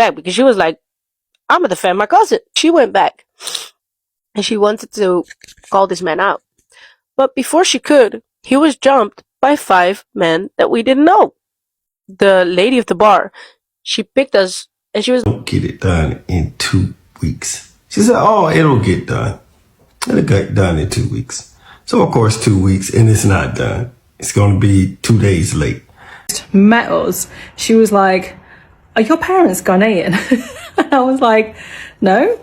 back because she was like, I'm gonna defend my cousin. She went back and she wanted to call this man out. But before she could, he was jumped by 5 men that we didn't know. The lady of the bar, she picked us and she was, "Don't get it done in 2 weeks." She said, "Oh, it'll get done. It'll get done in 2 weeks." So of course 2 weeks and it's not done. It's going to be 2 days late. Met us, she was like, "Are your parents Ghanaian?" And I was like, "No."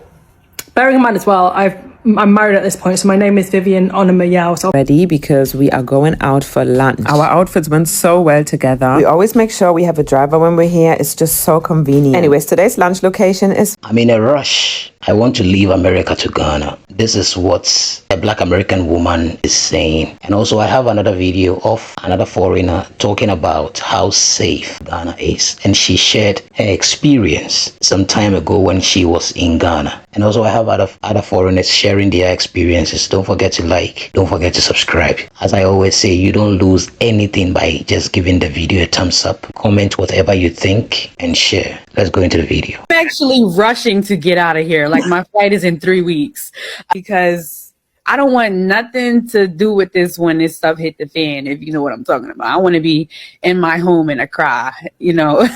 Bearing in mind as well, I'm married at this point, so my name is Vivian Onamayao. So Ready because we are going out for lunch. Our outfits went so well together. We always make sure we have a driver when we're here. It's just so convenient. Anyways, today's lunch location is... I'm in a rush. I want to leave America to Ghana. This is what a Black American woman is saying. And also I have another video of another foreigner talking about how safe Ghana is. And she shared her experience some time ago when she was in Ghana. And also I have other foreigners sharing their experiences. Don't forget to like, don't forget to subscribe. As I always say, you don't lose anything by just giving the video a thumbs up. Comment whatever you think and share. Let's go into the video. I'm actually rushing to get out of here. Like my flight is in 3 weeks because I don't want nothing to do with this when this stuff hit the fan, if you know what I'm talking about. I want to be in my home in a cry, you know.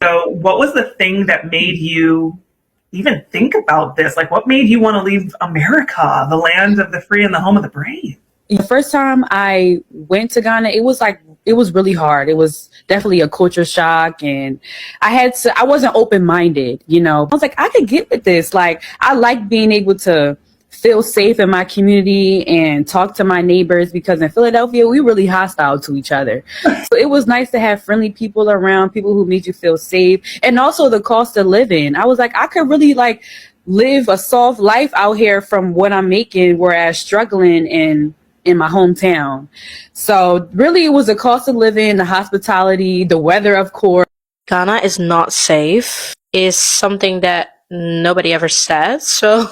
So what was the thing that made you even think about this? Like, what made you want to leave America, the land of the free and the home of the brave? The first time I went to Ghana, it was really hard. It was definitely a culture shock, and I wasn't open-minded, you know. I was like, I could get with this. Like, I like being able to feel safe in my community and talk to my neighbors, because in Philadelphia, we really hostile to each other. So it was nice to have friendly people around, people who made you feel safe. And also the cost of living. I was like, I could really like live a soft life out here from what I'm making, whereas struggling in my hometown. So really it was the cost of living, the hospitality, the weather, of course. Ghana is not safe is something that nobody ever said. So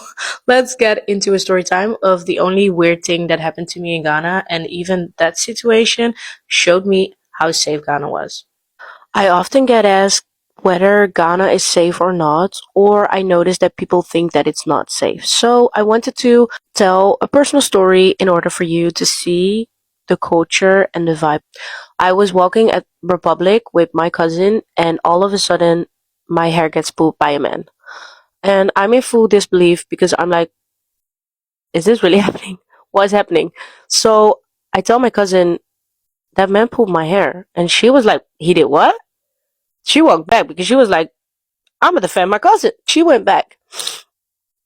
let's get into a story time of the only weird thing that happened to me in Ghana. And even that situation showed me how safe Ghana was. I often get asked whether Ghana is safe or not, or I notice that people think that it's not safe. So I wanted to tell a personal story in order for you to see the culture and the vibe. I was walking at Republic with my cousin, and all of a sudden my hair gets pulled by a man. And I'm in full disbelief because I'm like, is this really happening? What's happening? So I tell my cousin, that man pulled my hair. And she was like, he did what? She walked back because she was like, I'm gonna defend my cousin. She went back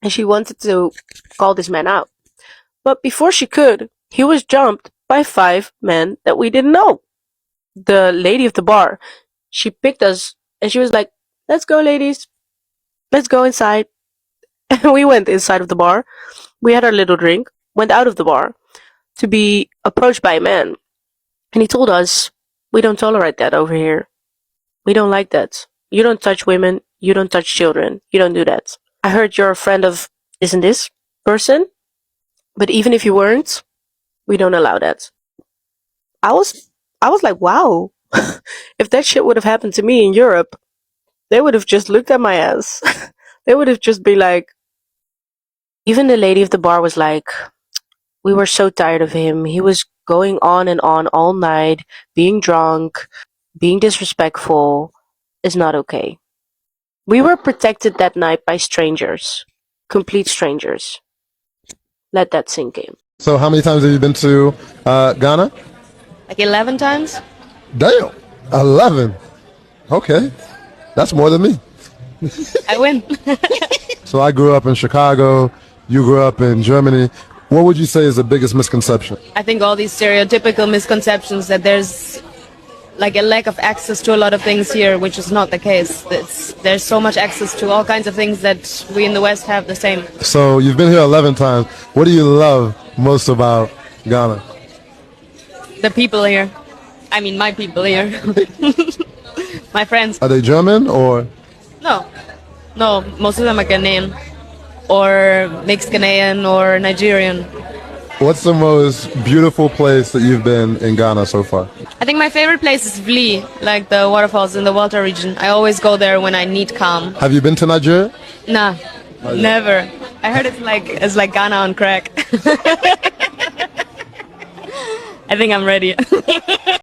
and she wanted to call this man out. But before she could, he was jumped by 5 men that we didn't know. The lady of the bar, she picked us and she was like, let's go, ladies. Let's go inside. And we went inside of the bar. We had our little drink, went out of the bar to be approached by a man. And he told us, we don't tolerate that over here. We don't like that. You don't touch women. You don't touch children. You don't do that. I heard you're a friend of, isn't this person? But even if you weren't, we don't allow that. I was like, wow. If that shit would have happened to me in Europe, they would have just looked at my ass. They would have just been like, even the lady of the bar was like, we were so tired of him. He was going on and on all night, being drunk, being disrespectful is not okay. We were protected that night by strangers, complete strangers. Let that sink in. So how many times have you been to Ghana? Like 11 times. Damn, 11. Okay, that's more than me. I win. So I grew up in Chicago. You grew up in Germany. What would you say is the biggest misconception? I think all these stereotypical misconceptions that there's like a lack of access to a lot of things here, which is not the case. There's so much access to all kinds of things that we in the West have the same. So you've been here 11 times. What do you love most about Ghana? The people here. I mean, my people here. My friends. Are they German or? No, most of them are Ghanaian or mixed Ghanaian or Nigerian. What's the most beautiful place that you've been in Ghana so far? I think my favorite place is Vli, like the waterfalls in the Walter region. I always go there when I need calm. Have you been to Nigeria? Nah, never. I heard it's like Ghana on crack. I think I'm ready.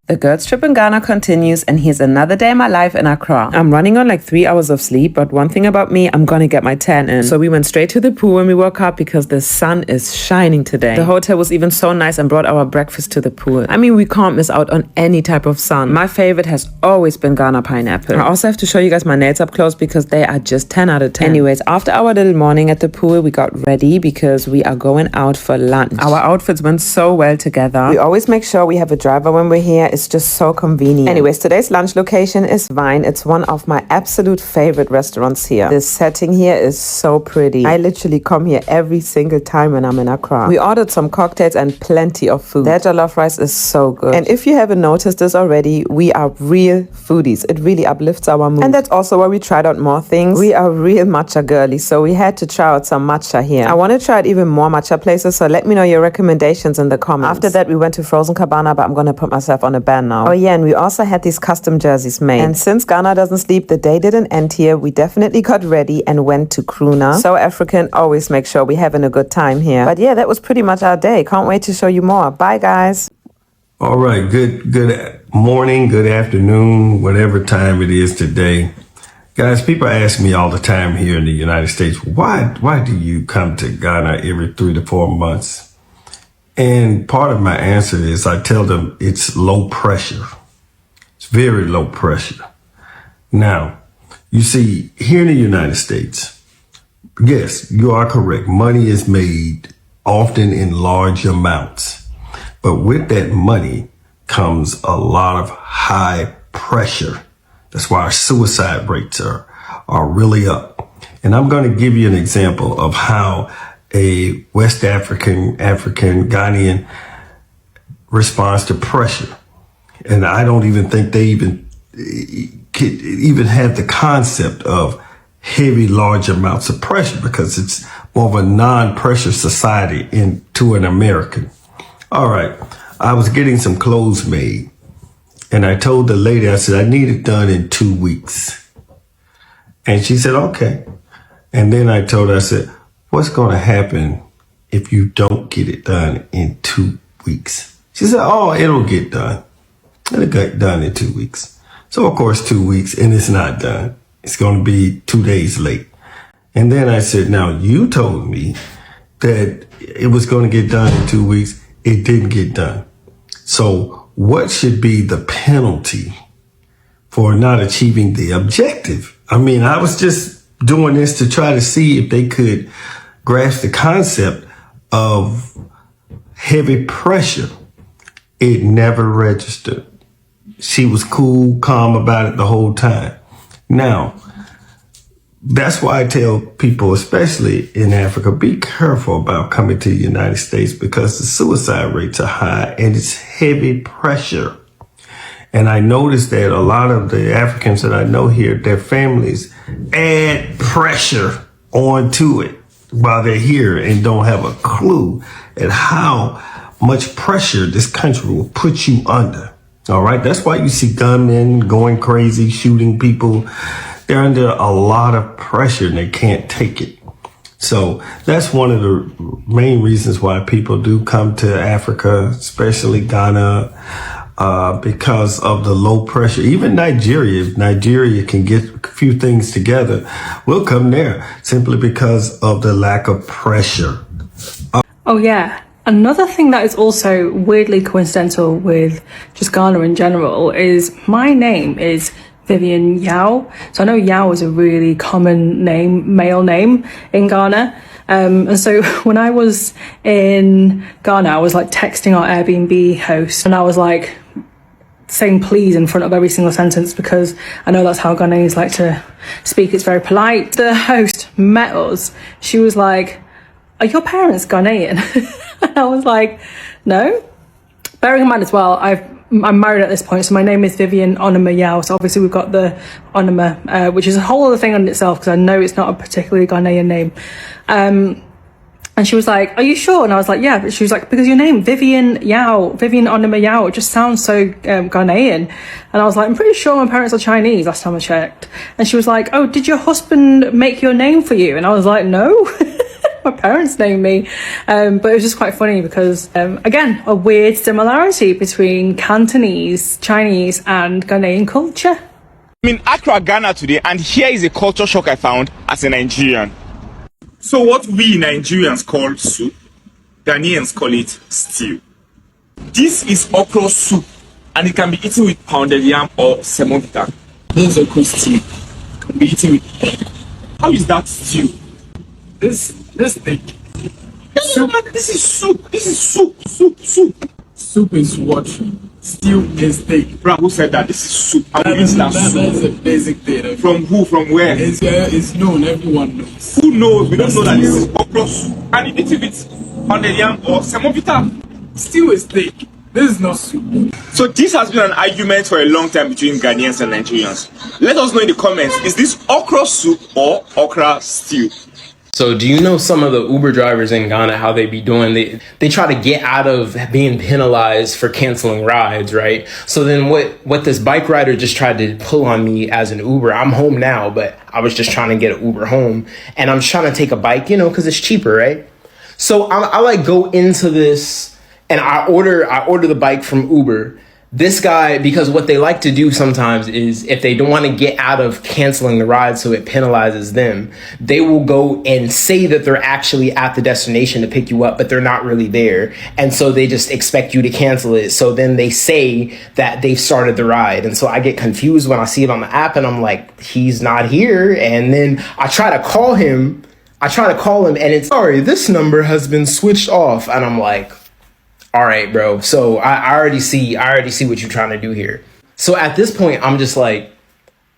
The girls trip in Ghana continues, and here's another day in my life in Accra. I'm running on like 3 hours of sleep, but one thing about me, I'm gonna get my tan in. So we went straight to the pool when we woke up because the sun is shining today. The hotel was even so nice and brought our breakfast to the pool. I mean, we can't miss out on any type of sun. My favorite has always been Ghana pineapple. I also have to show you guys my nails up close because they are just 10 out of 10. Anyways, after our little morning at the pool, we got ready because we are going out for lunch. Our outfits went so well together. We always make sure we have a driver when we're here. It's just so convenient. Anyways, today's lunch location is Vine. It's one of my absolute favorite restaurants here. The setting here is so pretty. I literally come here every single time when I'm in Accra. We ordered some cocktails and plenty of food. Their jollof rice is so good. And if you haven't noticed this already, we are real foodies. It really uplifts our mood. And that's also why we tried out more things. We are real matcha girlies, so we had to try out some matcha here. I want to try out even more matcha places, so let me know your recommendations in the comments. After that, we went to Frozen Cabana, but I'm gonna put myself on a ban now. Oh yeah, and we also had these custom jerseys made. And since Ghana doesn't sleep, the day didn't end here. We definitely got ready and went to Kruna. So African, always make sure we're having a good time here. But yeah, that was pretty much our day. Can't wait to show you more. Bye guys. All right, good morning, good afternoon, whatever time it is today. Guys, people ask me all the time here in the United States, why do you come to Ghana every 3 to 4 months? And part of my answer is I tell them it's low pressure. It's very low pressure. Now, you see, here in the United States, yes, you are correct. Money is made often in large amounts. But with that money comes a lot of high pressure. That's why our suicide rates are really up. And I'm going to give you an example of how a West African Ghanaian responds to pressure. And I don't even think they even have the concept of heavy, large amounts of pressure because it's more of a non-pressure society to an American. All right. I was getting some clothes made and I told the lady, I said, I need it done in 2 weeks. And she said, okay. And then I told her, I said, what's going to happen if you don't get it done in 2 weeks? She said, oh, it'll get done. It'll get done in 2 weeks. So, of course, 2 weeks and it's not done. It's going to be 2 days late. And then I said, now you told me that it was going to get done in 2 weeks. It didn't get done. So what should be the penalty for not achieving the objective? I mean, I was just doing this to try to see if they could grasp the concept of heavy pressure. It never registered. She was cool, calm about it the whole time. Now, that's why I tell people, especially in Africa, be careful about coming to the United States because the suicide rates are high and it's heavy pressure. And I noticed that a lot of the Africans that I know here, their families add pressure onto it while they're here and don't have a clue at how much pressure this country will put you under. All right. That's why you see gunmen going crazy, shooting people. They're under a lot of pressure and they can't take it. So that's one of the main reasons why people do come to Africa, especially Ghana, because of the low pressure. Even Nigeria, if Nigeria can get a few things together, we'll come there simply because of the lack of pressure. Oh yeah. Another thing that is also weirdly coincidental with just Ghana in general is my name is Vivian Yao. So I know Yao is a really common name, male name in Ghana. And so when I was in Ghana, I was like texting our Airbnb host and I was like saying please in front of every single sentence because I know that's how Ghanaians like to speak. It's very polite. The host met us. She was like, are your parents Ghanaian? And I was like, no. Bearing in mind as well, I'm married at this point, so my name is Vivian Onoma Yao. So obviously we've got the Onoma, which is a whole other thing on itself because I know it's not a particularly Ghanaian name. And And she was like, are you sure? And I was like, yeah. But she was like, because your name, Vivian Onoma Yao, it just sounds so Ghanaian. And I was like, I'm pretty sure my parents are Chinese last time I checked. And she was like, oh, did your husband make your name for you? And I was like, no. My parents named me. But it was just quite funny because, again, a weird similarity between Cantonese, Chinese and Ghanaian culture. I'm in Accra, Ghana today, and here is a culture shock I found as a Nigerian. So what we Nigerians call soup, Ghanaians call it stew. This is okra soup, and it can be eaten with pounded yam or semovita. This is okra stew. It can be eaten with egg. How is that stew? This thing. Soup. This is soup. This is soup. Soup is what? Stew is steak. Bro, who said that? This is soup. That is a basic thing. From who? From where? It's known. Everyone knows. Who knows? We don't know that this is okra soup. And you eat it with pounded yam or semovita. Stew is steak. This is not soup. So this has been an argument for a long time between Ghanaians and Nigerians. Let us know in the comments, is this okra soup or okra stew? So do you know some of the Uber drivers in Ghana, how they be doing? They try to get out of being penalized for canceling rides, right? So then what this bike rider just tried to pull on me as an Uber, I'm home now, but I was just trying to get an Uber home. And I'm trying to take a bike, because it's cheaper, right? So I like go into this and I order the bike from Uber. This guy, because what they like to do sometimes is if they don't want to get out of canceling the ride so it penalizes them, they will go and say that they're actually at the destination to pick you up, but they're not really there. And so they just expect you to cancel it. So then they say that they've started the ride. And so I get confused when I see it on the app and I'm like, he's not here. And then I try to call him and it's, sorry, this number has been switched off. And I'm like, all right, bro. So I already see what you're trying to do here. So at this point, I'm just like,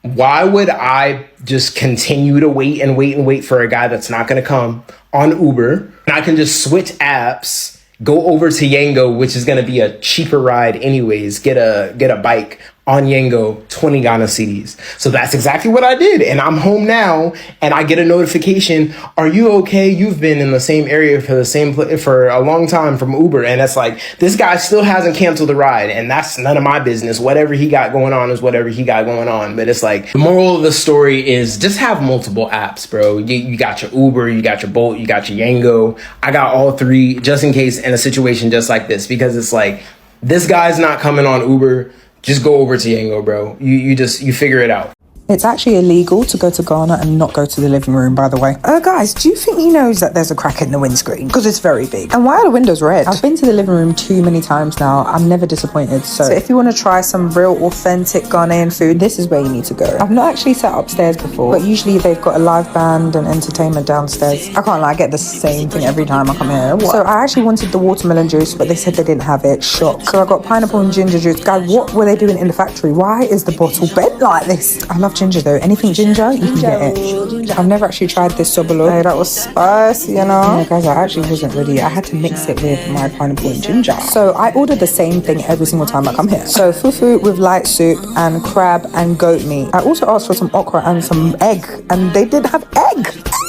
why would I just continue to wait for a guy that's not going to come on Uber? And I can just switch apps, go over to Yango, which is going to be a cheaper ride anyways, get a bike on Yango, 20 Ghana cedis. So that's exactly what I did. And I'm home now and I get a notification. Are you okay? You've been in the same area for a long time from Uber. And it's like, this guy still hasn't canceled the ride. And that's none of my business. Whatever he got going on is whatever he got going on. But it's like, the moral of the story is just have multiple apps, bro. You got your Uber, you got your Bolt, you got your Yango. I got all three just in case in a situation just like this, because it's like, this guy's not coming on Uber. Just go over to Yango, bro. You figure it out. It's actually illegal to go to Ghana and not go to the living room, by the way. Guys, do you think he knows that there's a crack in the windscreen? Because it's very big. And why are the windows red? I've been to the living room too many times now. I'm never disappointed. So if you want to try some real authentic Ghanaian food, this is where you need to go. I've not actually sat upstairs before, but usually they've got a live band and entertainment downstairs. I can't lie, I get the same thing every time I come here. What? So I actually wanted the watermelon juice, but they said they didn't have it. Shock. So I got pineapple and ginger juice. Guys, what were they doing in the factory? Why is the bottle bent like this? I love ginger though. Anything ginger, you can get it. I've never actually tried this sobolo. Hey, that was spicy, Yeah, guys, I actually wasn't ready. I had to mix it with my pineapple and ginger. So I ordered the same thing every single time I come here. So fufu with light soup and crab and goat meat. I also asked for some okra and some egg, and they didn't have egg.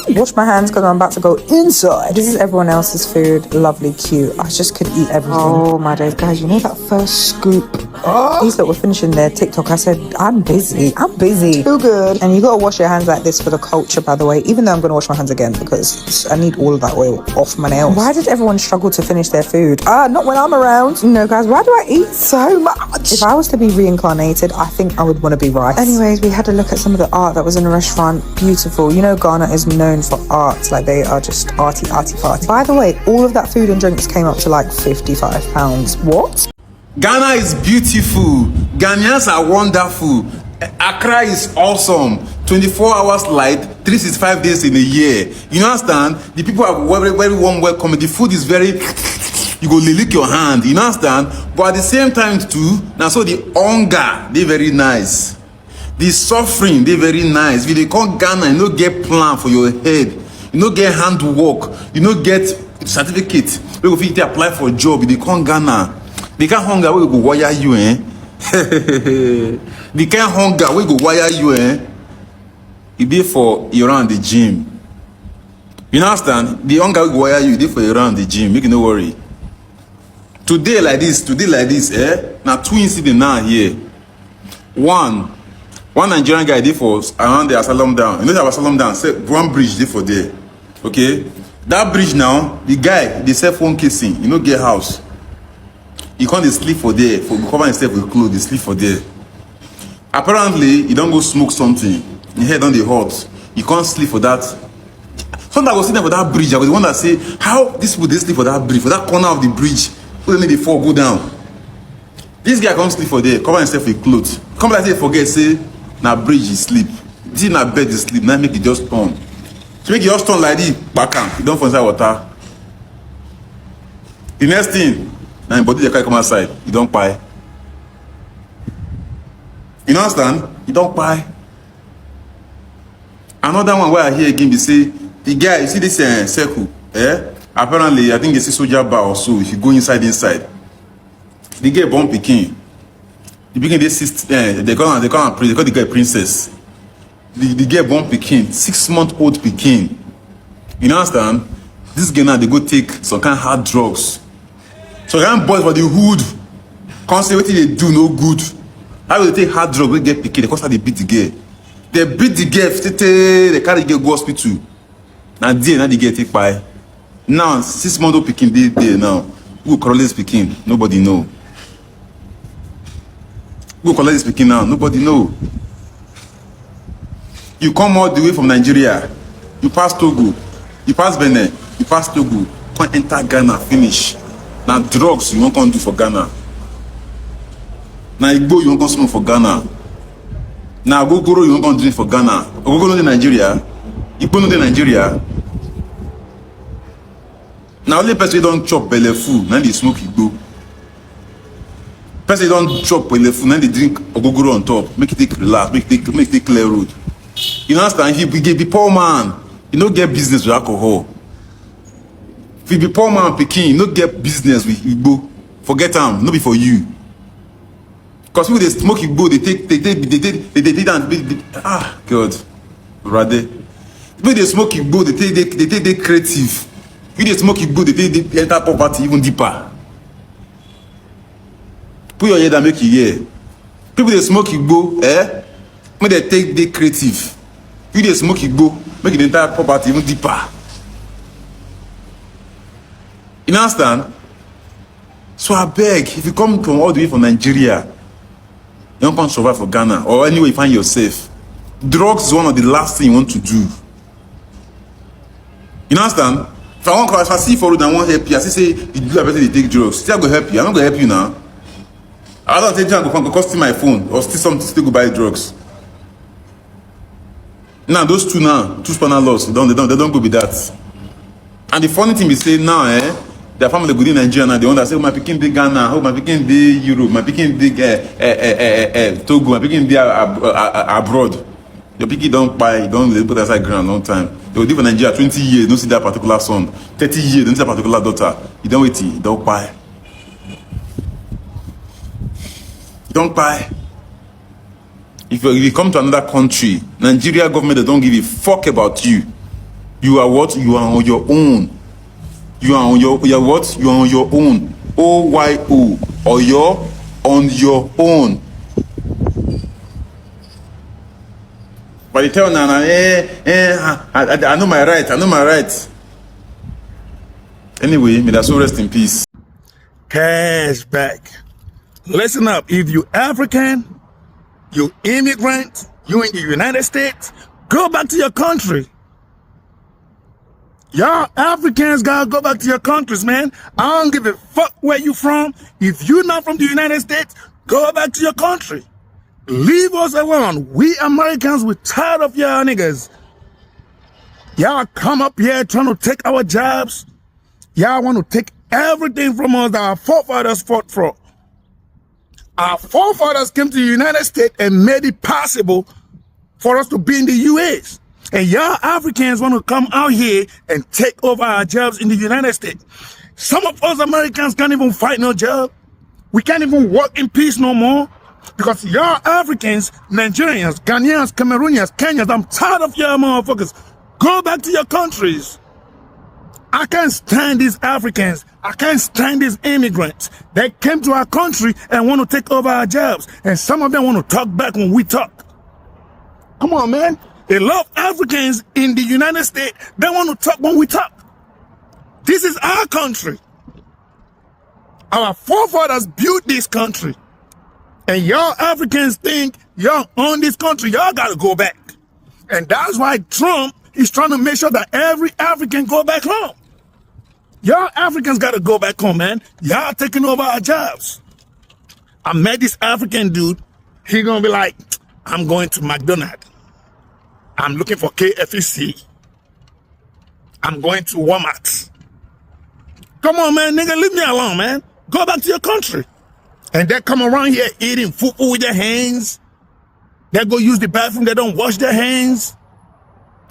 Wash my hands because I'm about to go inside. This is everyone else's food. Lovely, cute. I just could eat everything. Oh my days, guys, you know that first scoop? These that were finishing their TikTok, I said, I'm busy. Too good. And you gotta wash your hands like this for the culture, by the way, even though I'm gonna wash my hands again because I need all of that oil off my nails. Why did everyone struggle to finish their food? Not when I'm around. No, guys, why do I eat so much? If I was to be reincarnated, I think I would want to be rice. Anyways, we had a look at some of the art that was in the restaurant. Beautiful. Ghana is known for art. Like, they are just arty farty. By the way, all of that food and drinks came up to like £55. What? Ghana is beautiful. Ghanaians are wonderful. Accra is awesome. 24 hours light, 365 days in a year. You understand? The people are very, very warm welcome. The food is very, you go lick your hand. You understand? But at the same time too, now so the hunger, they very nice. The suffering, they very nice. If they come Ghana, you no get plan for your head. You no get handwork. You no get certificate. We go fit apply for a job. If they come Ghana, they can't hunger. We go wire you, The kind of hunger we go wire you, It be for you around the gym. You understand? The hunger will wire you, dey for around the gym, make you no worry. Today like this, now two incidents now here. One Nigerian guy dey for around the asylum down. You know the asylum down, say one bridge dey for there. Okay? That bridge now, the guy, they sell phone casing, you know, get house. He can't sleep for there, for cover himself with clothes, they sleep for there. Apparently, he don't go smoke something. His head on the hot. You can't sleep for that. Sometimes I was sitting for that bridge. I was the one that say, how this people they sleep for that bridge, for that corner of the bridge. Who they fall, go down. This guy can't sleep for there, cover himself with clothes. Come like say forget, say, na bridge he sleep. This na bed he sleep, now make it just turn. To make it just turn like this, back am, you don't fall inside water. The next thing, now your body they carry come outside, you don't buy. You understand? You don't buy. Another one where I hear again, they say, the guy, you see this circle, apparently, I think it's a soldier bar or so, if you go inside, they get born Peking. The Peking, they call the guy princess. The girl born Peking, 6-month-old Peking. You understand? This girl now, they go take some kind of hard drugs. So young boys for the hood, constantly they do no good. How will they take hard drugs? They get Peking, because how they beat the girl. They beat the girl, they carry the girl go hospital. Now the girl take by. Now 6-month-old Peking, they there now. Who collect this Peking? Nobody know. Who collect this Peking now? Nobody know. You come all the way from Nigeria, you pass Togo, you pass Benin, you pass Togo, come enter Ghana, finish. Now drugs you won't come do for Ghana. Now Igbo you won't come smoke for Ghana. Now Ogogoro you won't come drink for Ghana. Ogogoro no Nigeria, Igbo no Nigeria. Now only person who don't chop belle full, now they smoke Igbo. Person who don't chop belle full, now they drink Ogogoro on top, make it take relax, make it clear road. You understand? If you be poor man, you don't get business with alcohol. If you be poor man Peking, you don't get business with Igbo. Forget them, not be for you. Because people they smoke Igbo, they take God, rather. People they smoke Igbo, they creative. People they smoke Igbo, they enter poverty even deeper. Put your head and make you hear. People they smoke Igbo, when they take the creative, you they smoke Igbo, make the entire property even deeper. You understand? So I beg, if you come from all the way from Nigeria, you don't come survive for Ghana or anywhere you find yourself. Drugs is one of the last things you want to do. You understand? If I see for road and want help you, I say you do a better they take drugs. Still go help you. I'm not gonna help you now. I don't take drugs go cost my phone or steal something still go buy drugs. Now those two spanner laws, they don't go with that. And the funny thing is say now, their family go in Nigeria now, they want to say, oh, my Peking dey Ghana, oh, my Peking dey Europe, my Peking dey Togo, my Peking dey abroad. Your Peking don't buy, don't put aside ground long time. They will live in Nigeria 20 years, don't see that particular son. 30 years, don't see that particular daughter. You don't wait, you don't buy. You don't buy. If you come to another country, Nigeria government they don't give a fuck about you. You are what? You are on your own. You are on what? You are on your own. OYO. Or you're on your own. But they tell Nana, I know my right. I know my right. Anyway, may that soul rest in peace. Cash back. Listen up. If you African, you immigrant, you in the United States, go back to your country. Y'all Africans gotta go back to your countries, man. I don't give a fuck where you from. If you're not from the United States, go back to your country. Leave us alone. We Americans, we're tired of y'all niggas. Y'all come up here trying to take our jobs. Y'all want to take everything from us that our forefathers fought for. Our forefathers came to the United States and made it possible for us to be in the US. And y'all Africans want to come out here and take over our jobs in the United States. Some of us Americans can't even fight no job. We can't even work in peace no more. Because y'all Africans, Nigerians, Ghanaians, Cameroonians, Kenyans, I'm tired of y'all motherfuckers. Go back to your countries. I can't stand these Africans. I can't stand these immigrants that came to our country and want to take over our jobs. And some of them want to talk back when we talk. Come on, man. A lot of Africans in the United States, they want to talk when we talk. This is our country. Our forefathers built this country. And y'all Africans think y'all own this country. Y'all got to go back. And that's why Trump is trying to make sure that every African go back home. Y'all Africans got to go back home, man. Y'all taking over our jobs. I met this African dude. He going to be like, I'm going to McDonald's. I'm looking for KFC. I'm going to Walmart. Come on, man, nigga, leave me alone, man. Go back to your country. And they come around here eating food with their hands. They go use the bathroom. They don't wash their hands.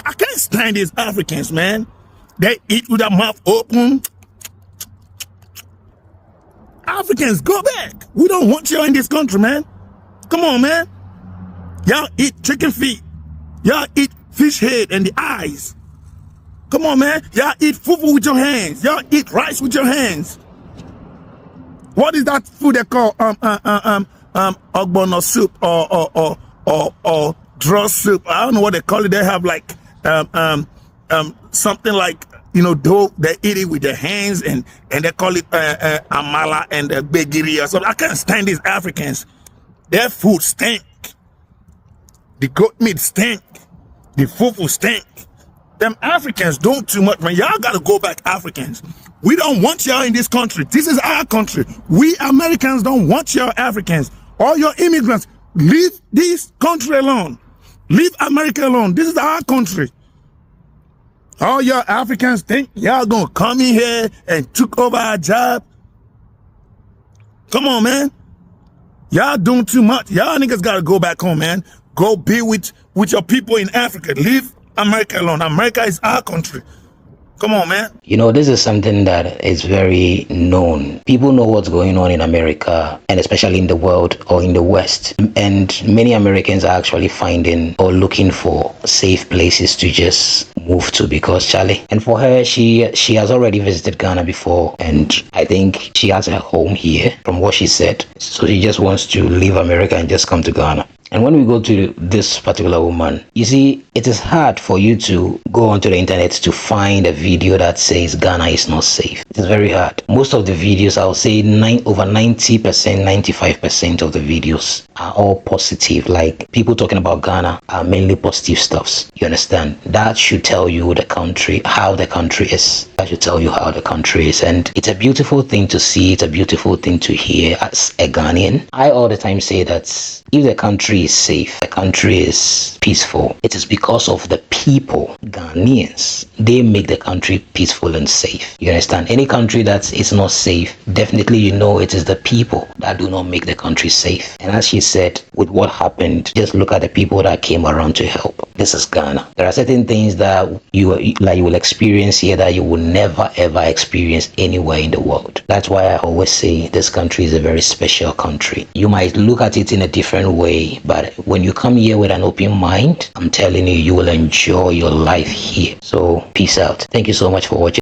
I can't stand these Africans, man. They eat with their mouth open. Africans, go back. We don't want you in this country, man. Come on, man. Y'all eat chicken feet. Y'all eat fish head and the eyes. Come on, man. Y'all eat fufu with your hands. Y'all eat rice with your hands. What is that food they call ogbono soup or draw soup? I don't know what they call it. They have like something like, you know, dough. They eat it with their hands and they call it amala and begiri or something. I can't stand these Africans. Their food stink. The goat meat stink. The fufu stink. Them Africans don't too much, man. Y'all gotta go back, Africans. We don't want y'all in this country. This is our country. We Americans don't want y'all Africans. All your immigrants, leave this country alone. Leave America alone. This is our country. All y'all Africans think y'all gonna come in here and took over our job. Come on, man. Y'all doing too much. Y'all niggas gotta go back home, man. Go be with your people in Africa. Leave America alone. America is our country. Come on, man. You know, this is something that is very known. People know what's going on in America, and especially in the world or in the West. And many Americans are actually finding or looking for safe places to just move to because, Charlie, and for her, she has already visited Ghana before, and I think she has her home here from what she said. So she just wants to leave America and just come to Ghana. And when we go to this particular woman, you see, it is hard for you to go onto the internet to find a video that says Ghana is not safe. It is very hard. Most of the videos, I would say over 90%, 95% of the videos are all positive. Like people talking about Ghana are mainly positive stuffs. You understand? That should tell you the country, how the country is. That should tell you how the country is. And it's a beautiful thing to see. It's a beautiful thing to hear as a Ghanaian. I all the time say that if the country is safe, the country is peaceful, it is because of the people, Ghanaians. They make the country peaceful and safe. You understand? Any country that is not safe, definitely you know it is the people that do not make the country safe. And as she said, with what happened, just look at the people that came around to help. This is Ghana. There are certain things that you will experience here that you will never ever experience anywhere in the world. That's why I always say this country is a very special country. You might look at it in a different way, but when you come here with an open mind, I'm telling you, you will enjoy your life here. So peace out. Thank you so much for watching.